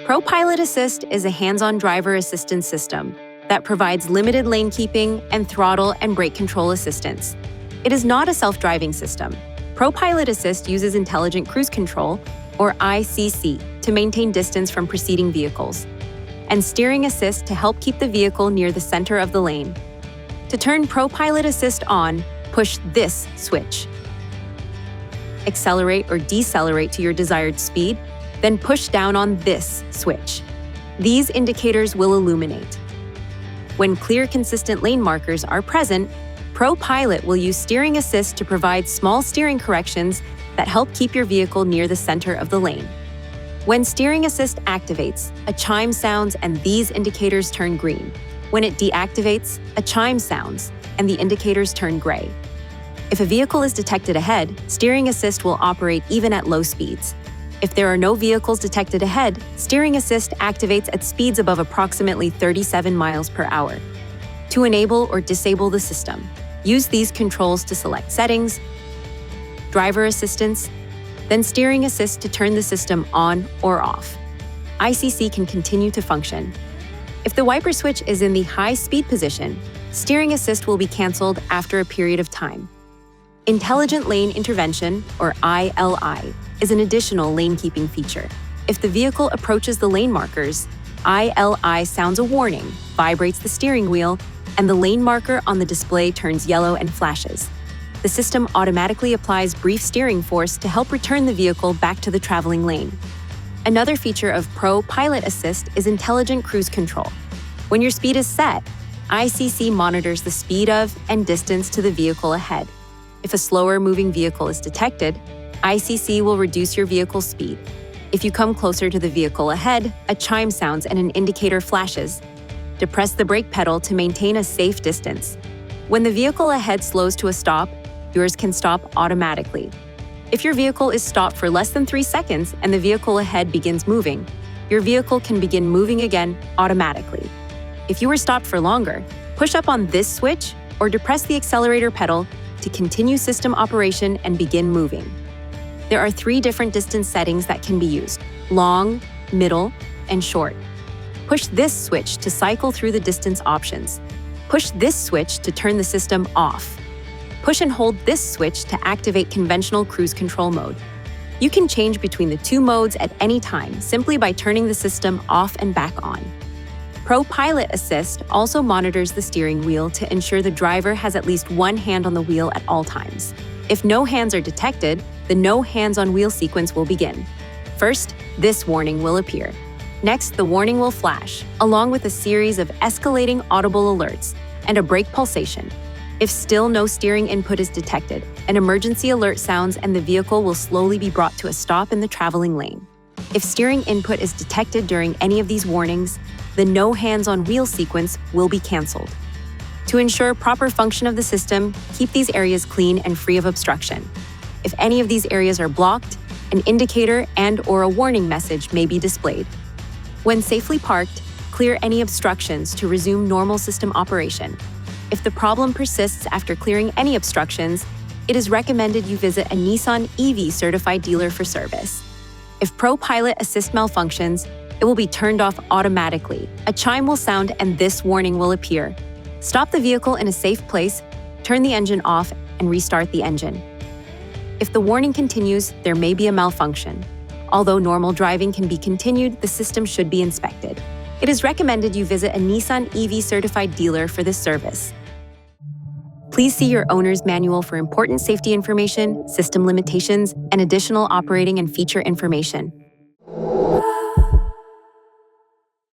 ProPILOT Assist is a hands-on driver assistance system that provides limited lane keeping and throttle and brake control assistance. It is not a self-driving system. ProPILOT Assist uses intelligent cruise control, or ICC, to maintain distance from preceding vehicles, and steering assist to help keep the vehicle near the center of the lane. To turn ProPILOT Assist on, push this switch. Accelerate or decelerate to your desired speed, then push down on this switch. These indicators will illuminate. When clear, consistent lane markers are present, ProPILOT will use steering assist to provide small steering corrections that help keep your vehicle near the center of the lane. When steering assist activates, a chime sounds and these indicators turn green. When it deactivates, a chime sounds and the indicators turn gray. If a vehicle is detected ahead, steering assist will operate even at low speeds. If there are no vehicles detected ahead, steering assist activates at speeds above approximately 37 miles per hour. To enable or disable the system, use these controls to select settings, driver assistance, then steering assist to turn the system on or off. ICC can continue to function. If the wiper switch is in the high speed position, steering assist will be canceled after a period of time. Intelligent Lane Intervention, or ILI, is an additional lane-keeping feature. If the vehicle approaches the lane markers, ILI sounds a warning, vibrates the steering wheel, and the lane marker on the display turns yellow and flashes. The system automatically applies brief steering force to help return the vehicle back to the traveling lane. Another feature of ProPILOT Assist is intelligent cruise control. When your speed is set, ICC monitors the speed of and distance to the vehicle ahead. If a slower-moving vehicle is detected, ICC will reduce your vehicle's speed. If you come closer to the vehicle ahead, a chime sounds and an indicator flashes. Depress the brake pedal to maintain a safe distance. When the vehicle ahead slows to a stop, yours can stop automatically. If your vehicle is stopped for less than 3 seconds and the vehicle ahead begins moving, your vehicle can begin moving again automatically. If you were stopped for longer, push up on this switch or depress the accelerator pedal to continue system operation and begin moving. There are 3 different distance settings that can be used: long, middle, and short. Push this switch to cycle through the distance options. Push this switch to turn the system off. Push and hold this switch to activate conventional cruise control mode. You can change between the 2 modes at any time simply by turning the system off and back on. ProPILOT Assist also monitors the steering wheel to ensure the driver has at least one hand on the wheel at all times. If no hands are detected, the no hands on wheel sequence will begin. First, this warning will appear. Next, the warning will flash, along with a series of escalating audible alerts and a brake pulsation. If still no steering input is detected, an emergency alert sounds and the vehicle will slowly be brought to a stop in the traveling lane. If steering input is detected during any of these warnings, the no hands on wheel sequence will be canceled. To ensure proper function of the system, keep these areas clean and free of obstruction. If any of these areas are blocked, an indicator and/or a warning message may be displayed. When safely parked, clear any obstructions to resume normal system operation. If the problem persists after clearing any obstructions, it is recommended you visit a Nissan EV certified dealer for service. If ProPILOT Assist malfunctions, it will be turned off automatically. A chime will sound and this warning will appear. Stop the vehicle in a safe place, turn the engine off, and restart the engine. If the warning continues, there may be a malfunction. Although normal driving can be continued, the system should be inspected. It is recommended you visit a Nissan EV certified dealer for this service. Please see your owner's manual for important safety information, system limitations, and additional operating and feature information.